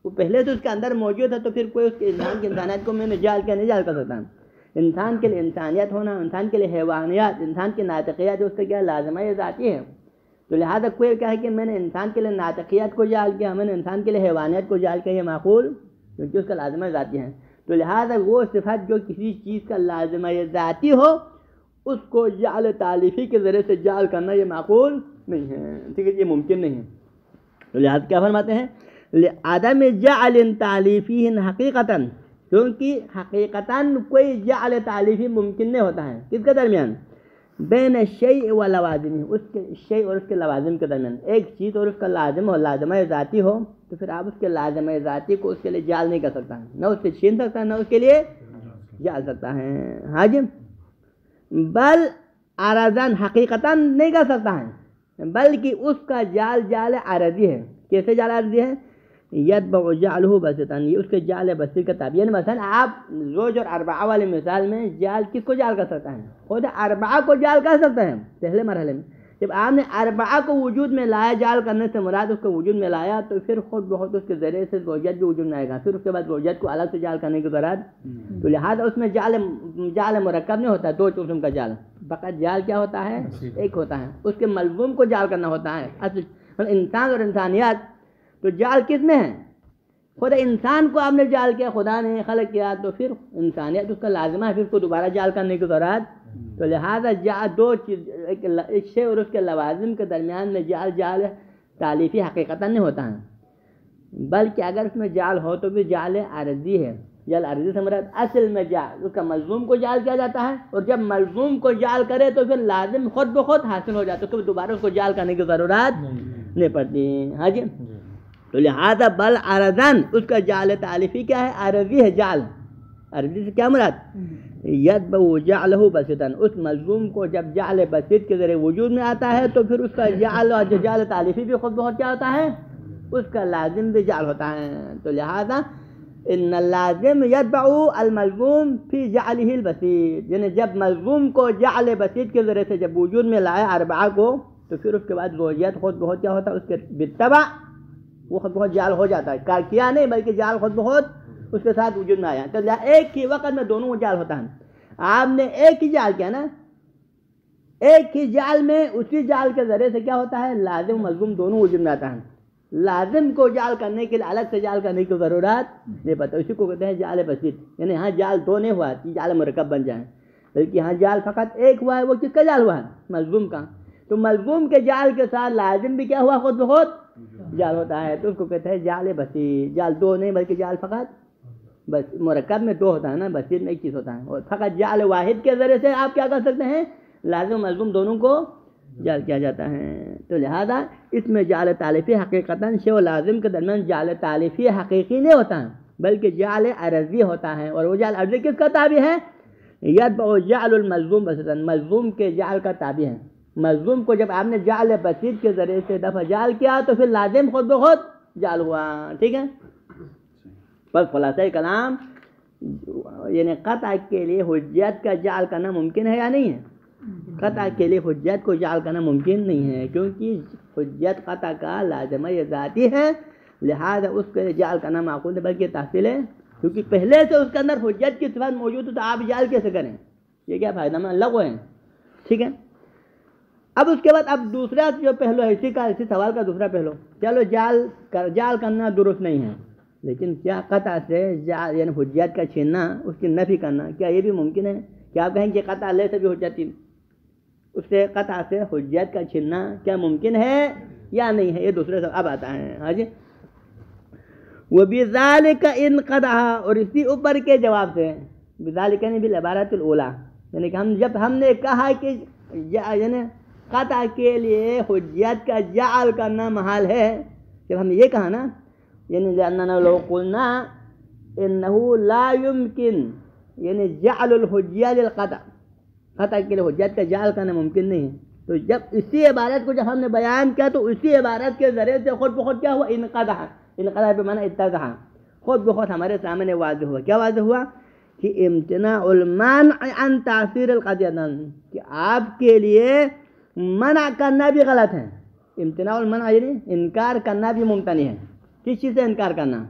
S1: وہ پہلے سے اس کے اندر موجود ہے، تو پھر کوئی اس کے انسان کی انسانیت کو میں نے جعل کیا نہیں جعل کر سکتا. انسان کے لیے انسانیت ہونا، انسان کے لیے حیوانیت، انسان کی ناطقیت اس کا کیا لازمہ ذاتی ہے. تو لہٰذا کوئی کہا کہ میں نے انسان کے لیے ناطقیت کو جعل کیا، میں نے انسان کے لیے حیوانیت کو جعل کیا، یہ معقول کیونکہ اس کا لازمہ ذاتی ہے. تو لہٰذا وہ صفت جو کسی چیز کا لازمہ ذاتی ہو اس کو جعل تعلیفی کے ذریعے سے جعل کرنا یہ معقول نہیں ہے. ٹھیک ہے، یہ ممکن نہیں ہے. تو لہٰذا کیا فرماتے ہیں؟ عدم جعل تعلیفی حقیقتاً، کیونکہ حقیقتاً کوئی جعل تعلیفی ممکن نہیں ہوتا ہے. کس کے درمیان؟ بین الشیء و لوازم، اس کے شیء اور اس کے لوازم کے درمیان. ایک چیز اور اس کا لازم ہو، لازمہ ذاتی ہو، تو پھر آپ اس کے لازمہ ذاتی کو اس کے لیے جعل نہیں کر سکتا ہے، نہ اس سے چھین سکتا ہے نہ اس کے لیے جعل سکتا ہے. ہاں جی. بل عرضاً، حقیقتاً نہیں کر سکتا ہے، بلکہ اس کا جعل عارضی ہے. کیسے جعل عارضی ہے؟ یتبع جعلہ بسطاً، یہ اس کے جعل بسیط کا تابع. یعنی مثلا آپ زوج اور اربعہ والی مثال میں جعل کس کو جعل کر سکتا ہے؟ خود اربعہ کو جعل کر سکتا ہے. پہلے مرحلے میں جب آپ نے اربعہ کو وجود میں لایا، جعل کرنے سے مراد اس کو وجود میں لایا، تو پھر خود بخود اس کے ذریعے سے زوجت بھی وجود میں آئے گا. پھر اس کے بعد زوجت کو الگ سے جعل کرنے کی ضرورت. تو لہٰذا اس میں جعل مرکب نہیں ہوتا، 2 قسم کا جعل. فقط جعل کیا ہوتا ہے؟ ایک ہوتا ہے. اس کے ملزوم کو جعل کرنا ہوتا ہے. اصل انسان اور انسانیت تو جعل کس میں ہے؟ خود انسان کو آپ نے جعل کیا، خدا نے خلق کیا، تو پھر انسانیت اس کا لازمہ ہے، پھر اس کو دوبارہ جعل کرنے کی ضرورت. تو لہذا جعل 2 چیز، ایک شے اور اس کے لوازم کے درمیان میں جعل تعلیفی حقیقتاً نہیں ہوتا ہے، بلکہ اگر اس میں جعل ہو تو بھی جعل عارضی ہے. جعل عارضی سے مراد اصل میں جعل اس کا ملزوم کو جعل کیا جاتا ہے، اور جب ملزوم کو جعل کرے تو پھر لازم خود بخود حاصل ہو جاتا ہے، تو دوبارہ اس کو جعل کرنے کی ضرورت نہیں پڑتی. ہاں جی. تو لہذا بل عرضاً، اس کا جعل تعلیفی کیا ہے؟ عارضی ہے. جعل عارضی سے کیا مراد؟ یتبع جعلہ بسطاً، اس ملزوم کو جب جعل بسیط کے ذریعے وجود میں آتا ہے تو پھر اس کا جعل تعلیفی بھی خود بخود کیا ہوتا ہے؟ اس کا لازم بھی جعل ہوتا ہے. تو لہذا ان اللازم یتبع الملزوم فی جعلہ البسیط، یعنی جب ملزوم کو جعل بسیط کے ذریعے سے جب وجود میں لایا اربعہ کو، تو پھر اس کے بعد زوجیت خود بخود کیا ہوتا ہے؟ اس کے بالتبع وہ خود بہت جعل ہو جاتا ہے. کار کیا نہیں بلکہ جعل خود بہت اس کے ساتھ وجود میں آیا. تو ایک ہی وقت میں دونوں جعل ہوتا ہے. آپ نے ایک ہی جعل کیا نا، ایک ہی جعل میں اسی جعل کے ذریعے سے کیا ہوتا ہے؟ لازم ملزوم دونوں وجود میں آتا ہے. لازم کو جعل کرنے کے لیے الگ سے جعل کرنے کی ضرورت نہیں پڑتا. اسی کو کہتے ہیں جعل بسیط. یعنی ہاں جعل 2 نہیں ہوا کہ جعل مرکب بن جائے، بلکہ ہاں جعل فقط ایک ہوا ہے. وہ کس کا جعل ہوا ہے؟ ملزوم کا. تو ملزوم کے جعل کے ساتھ لازم بھی کیا ہوا؟ خود بخود جعل ہوتا ہے. تو اس کو کہتے ہیں جعل بسیط. جعل 2 نہیں بلکہ جعل فقط بس مرکب میں 2 ہوتا ہے نا، بسیط میں ایک چیز ہوتا ہے. اور فقط جعل واحد کے ذریعے سے آپ کیا کر سکتے ہیں؟ لازم ملزوم دونوں کو جعل کیا جاتا ہے. تو لہذا اس میں جعل تعلیفی حقیقتاً شے و لازم کے درمیان جعل تعلیفی حقیقی نہیں ہوتا ہے، بلکہ جعل عرضی ہوتا ہے. اور وہ جعل عرضی کس کا تابع ہے؟ یتبع جعل المظلوم بسیطا، مظلوم کے جعل کا تابع ہے. مظلوم کو جب آپ نے جعل بسیط کے ذریعے سے دفع جعل کیا تو پھر لازم خود بخود جعل ہوا. ٹھیک ہے. بس خلاصہ کلام یعنی قطع کے لیے حجت کا جعل کرنا ممکن ہے یا نہیں ہے؟ قطع کے لیے حجت کو جعل کرنا ممکن نہیں ہے، کیونکہ حجت قطع کا لازمہ ذاتی ہے، لہذا اس کے جعل کرنا معقول ہے بلکہ تحصیل ہے، کیونکہ پہلے سے اس کے اندر حجت کی صفت موجود ہے تو آپ جعل کیسے کریں؟ یہ کیا فائدہ میں لغو ہے. ٹھیک ہے. اب اس کے بعد اب دوسرا جو پہلو ہے اسی سوال کا دوسرا پہلو، چلو جعل کرنا درست نہیں ہے، لیکن کیا قطع سے یعنی حجت کا چھیننا، اس کی نفی کرنا، کیا یہ بھی ممکن ہے؟ کیا آپ کہیں کہ قطع لے سے بھی حجت، اس سے قطع سے حجت کا چھیننا کیا ممکن ہے یا نہیں ہے؟ یہ دوسرے سوال اب آتا ہے. ہاں جی. وَبِذَلِكَ إِنْ قَدَعَ، اور اسی اوپر کے جواب سے بذالک نے بالعبارت الاولیٰ، یعنی کہ جب ہم نے کہا کہ یعنی قطع کے لیے حجت کا جعل کرنا محال ہے، جب ہم نے یہ کہا نا، یعنی لأننا لو قلنا انه لا يمكن یعنی جعل الحجیہ للقطع، قطع کے لیے حجت کا جعل کرنا ممکن نہیں ہے، تو جب اسی عبارت کو جب ہم نے بیان کیا تو اسی عبارت کے ذریعے سے خود بخود کیا ہوا؟ انقطع. انقطع پہ معنی اتضح، خود بخود ہمارے سامنے واضح ہوا. کیا واضح ہوا؟ کہ امتناع المانع عن تاثیر القطع، کہ آپ کے لیے منع کرنا بھی غلط ہے. امتناع المنع یعنی انکار کرنا بھی ممتنع ہے. کس چیز سے انکار کرنا؟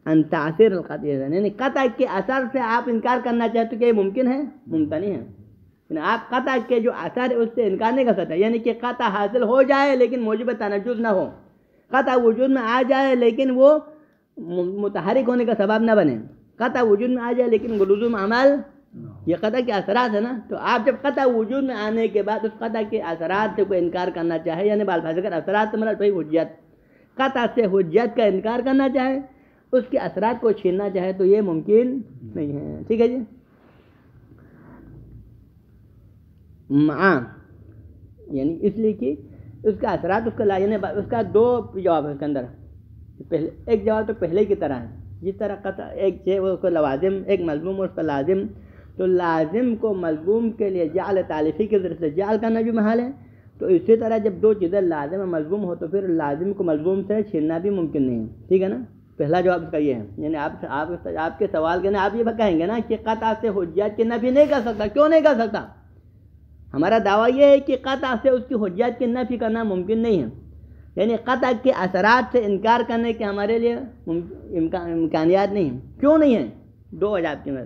S1: ان تاثیر القطع، یعنی قطع کے اثر سے آپ انکار کرنا چاہتے کہ یہ ممکن ہے؟ ممتنع ہے. یعنی آپ قطع کے جو اثر ہے اس سے انکار نہیں کر سکتے، یعنی کہ قطع حاصل ہو جائے لیکن موجب تنجز نہ ہو، قطع وجود میں آ جائے لیکن وہ متحرک ہونے کا سبب نہ بنے، قطع وجود میں آ جائے لیکن لزوم عمل، یہ قطع کے اثرات ہے نا. تو آپ جب قطع وجود میں آنے کے بعد اس قطع کے اثرات سے کوئی انکار کرنا چاہے، یعنی بالفاظ اگر اثرات سے مراد وہی حجت، قطع سے حجت کا انکار کرنا چاہے، اس کے اثرات کو چھیننا چاہے تو یہ ممکن نہیں ہے. ٹھیک ہے جی. یعنی اس لیے کہ اس کا اثرات اس کا یعنی اس کا دو جواب ہے اس کے اندر. پہلے ایک جواب تو پہلے کی طرح ہے، جس طرح قطع ایک ہے وہ اس کا لوازم، ایک ملزوم اور اس کا لازم، تو لازم کو ملزوم کے لیے جعل تعلیفی کے ذریعے سے جعل کرنا بھی محال ہے. تو اسی طرح جب دو چیزیں لازم اور ملزوم ہو تو پھر لازم کو ملزوم سے چھیننا بھی ممکن نہیں ہے. ٹھیک ہے نا. پہلا جواب اس کا یہ ہے، یعنی آپ کے سوال کے نا آپ یہ کہیں گے نا کہ قطع سے حجت کی نفی نہیں کر سکتا. کیوں نہیں کر سکتا؟ ہمارا دعویٰ یہ ہے کہ قطع سے اس کی حجت کی نفی کرنا ممکن نہیں ہے، یعنی قطع کے اثرات سے انکار کرنے کے ہمارے لیے امکانیات نہیں ہیں. کیوں نہیں ہیں؟ دو وجہ کی میں.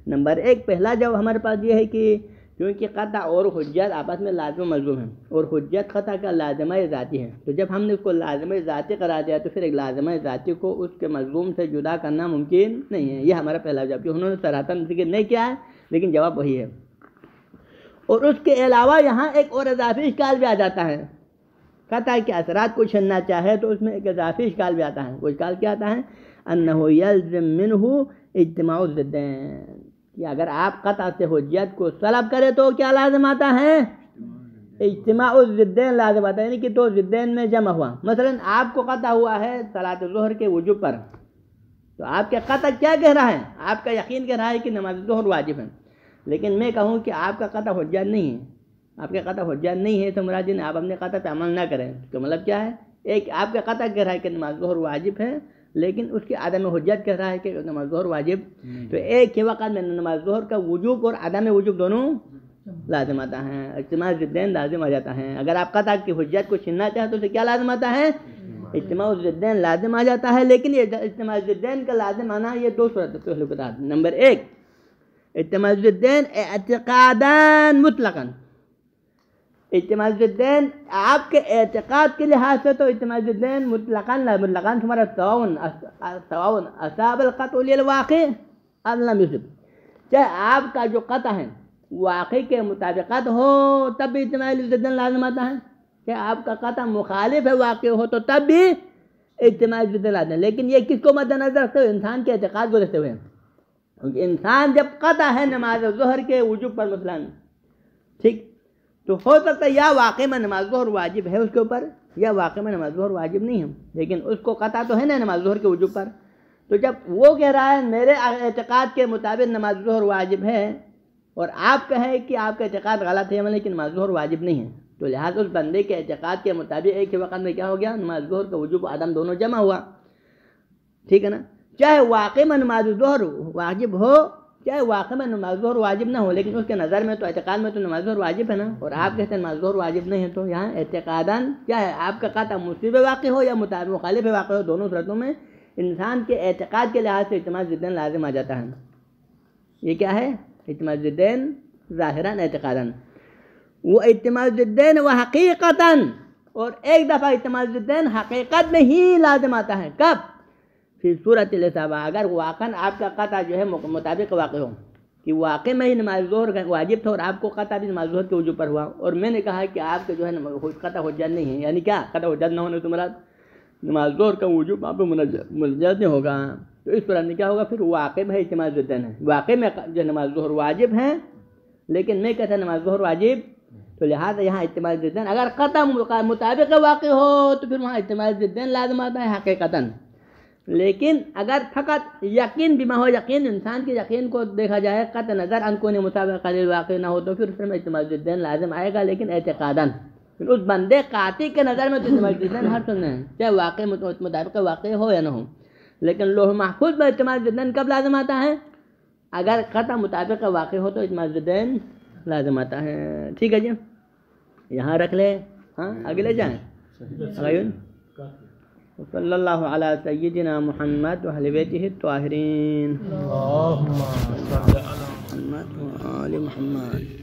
S1: نمبر ایک، پہلا جواب ہمارے پاس یہ ہے کہ کیونکہ قطع اور حجت آپس میں لازم و ملزوم ہیں، اور حجت قطع کا لازمہ ذاتی ہے، تو جب ہم نے اس کو لازمہ ذاتی قرار دیا تو پھر ایک لازمہ ذاتی کو اس کے ملزوم سے جدا کرنا ممکن نہیں ہے. یہ ہمارا پہلا جواب، جو انہوں نے صراحتاً ذکر نہیں کیا ہے لیکن جواب وہی ہے. اور اس کے علاوہ یہاں ایک اور اضافی اشکال بھی آ جاتا ہے. قطع کے اثرات کو چھیننا چاہے تو اس میں ایک اضافی اشکال بھی آتا ہے. وہ اشکال کیا آتا ہے؟ انہ یلزم منہ اجتماع الضدین، کہ اگر آپ قطع سے حجت کو سلب کرے تو کیا لازم آتا ہے؟ اجتماع الضدین لازم آتا ہے، یعنی کہ دو ضدین میں جمع ہوا. مثلا آپ کو قطع ہوا ہے صلاۃ ظہر کے وجوب پر، تو آپ کا قطع کیا کہہ رہا ہے؟ آپ کا یقین کہہ رہا ہے کہ نماز ظہر واجب ہے، لیکن میں کہوں کہ آپ کا قطع حجت نہیں ہے، آپ کا قطع حجت نہیں ہے، تو مراد یہ آپ اپنے قطع پہ عمل نہ کریں. تو مطلب کیا ہے؟ ایک آپ کا قطع کہہ رہا ہے کہ نماز ظہر واجب ہے، لیکن اس کے عدم حجت کہہ رہا ہے کہ نماز ظہر واجب. تو ایک ہی وقت میں نماز ظہر کا وجوب اور عدم وجوب دونوں لازم آتا ہے، اجتماع الضدین لازم آ جاتا ہے. اگر آپ قطع کی حجت کو چھیننا چاہیں تو اسے کیا لازم آتا ہے؟ اجتماع الضدین لازم آ جاتا ہے. لیکن یہ اجتماع الضدین کا لازم آنا یہ دو صورت پہلے بتا. نمبر ایک، اجتماع الضدین اعتقادان مطلقاً، اجتماع الضدین آپ کے اعتقاد کے لحاظ سے تو اجتماع الضدین مطلقاً ہمارا سواء اصاب القطع للواقع ام لم یصب، چاہے آپ کا جو قطع ہے واقع کے مطابقت ہو تب بھی اجتماع الضدین لازم آتا ہے، چاہے آپ کا قطع مخالف ہے واقع ہو تو تب بھی اجتماع الضدین لازم ہے. لیکن یہ کس کو مد نظر رکھتے ہوئے؟ انسان کے اعتقاد کو رکھتے ہوئے. کیونکہ انسان جب قطع ہے نماز ظہر کے وجوب پر مثلاً، ٹھیک، تو ہو سکتا ہے یا واقع میں نماز ظہر واجب ہے اس کے اوپر، یا واقع میں نماز ظہر واجب نہیں ہے، لیکن اس کو قطع تو ہے نا نماز ظہر کے وجوب پر. تو جب وہ کہہ رہا ہے میرے اعتقاد کے مطابق نماز ظہر واجب ہے، اور آپ کہیں کہ آپ کا اعتقاد غلط ہے لیکن نماز ظہر واجب نہیں ہے، تو لہٰذا اس بندے کے اعتقاد کے مطابق ایک ہی وقت میں کیا ہو گیا؟ نماز ظہر کا وجوب عدم دونوں جمع ہوا، ٹھیک ہے نا؟ چاہے واقع میں نماز ظہر واجب ہو، چاہے واقع میں نماز ظہر واجب نہ ہو، لیکن اس کے نظر میں تو اعتقاد میں تو نماز ظہر واجب ہے نا، اور آپ کہتے ہیں نماز ظہر واجب نہیں ہے، تو یہاں اعتقاداً چاہے آپ کا قطع مصیب واقع ہو یا مخالف واقع ہو، دونوں صورتوں میں انسان کے اعتقاد کے لحاظ سے اعتماد ضدین لازم آ جاتا ہے۔ یہ کیا ہے؟ اعتماد ضدین ظاہراً اعتقاداً، وہ اعتماد ضدین و حقیقتاً، اور ایک دفعہ اعتماد ضدین حقیقت میں ہی لازم آتا ہے، کب؟ فی صورت الاصابہ، اگر واقعاً آپ کا قطع جو ہے مطابق واقع ہو کہ واقع میں ہی نماز ظہر واجب تھا اور آپ کو قطع بھی نماز ظہر کے وجوب پر ہوا، اور میں نے کہا کہ آپ کا جو ہے قطع حجت نہیں ہے، یعنی کیا قطع حجت نہ ہونے تو مراد نماز ظہر کا وجوب آپ کو ملجد نہیں ہوگا، تو اس طرح میں کیا ہوگا؟ پھر واقع میں اعتماد ضدین ہے، واقع میں جو نماز ظہر واجب ہے لیکن میں کہتا نماز ظہر واجب، تو لہٰذا یہاں اعتماد ضدین اگر قطع مطابق واقع ہو تو پھر وہاں اعتماد ضدین لازم آتا ہے حقیقتاً، لیکن اگر فقط یقین بما ہو، یقین انسان کے یقین کو دیکھا جائے قطع نظر ان کو مطابق قلیل واقع نہ ہو تو پھر اس میں اعتماد ضدین لازم آئے گا، لیکن اعتقاداً پھر اس بندے قاطع کے نظر میں تو اعتماد ضدین ہر سننے ہیں، چاہے واقع مطابق واقع ہو یا نہ ہو، لیکن لوح محفوظ میں اعتماد ضدین کب لازم آتا ہے؟ اگر قطع مطابق واقع ہو تو اعتماد ضدین لازم آتا ہے، ٹھیک ہے جی، یہاں رکھ لیں، ہاں آگے لے جائیں۔ صلی اللہ علی سیدنا محمد و اہل بیتہ الطاہرین، اللہم صل علی محمد و آل محمد۔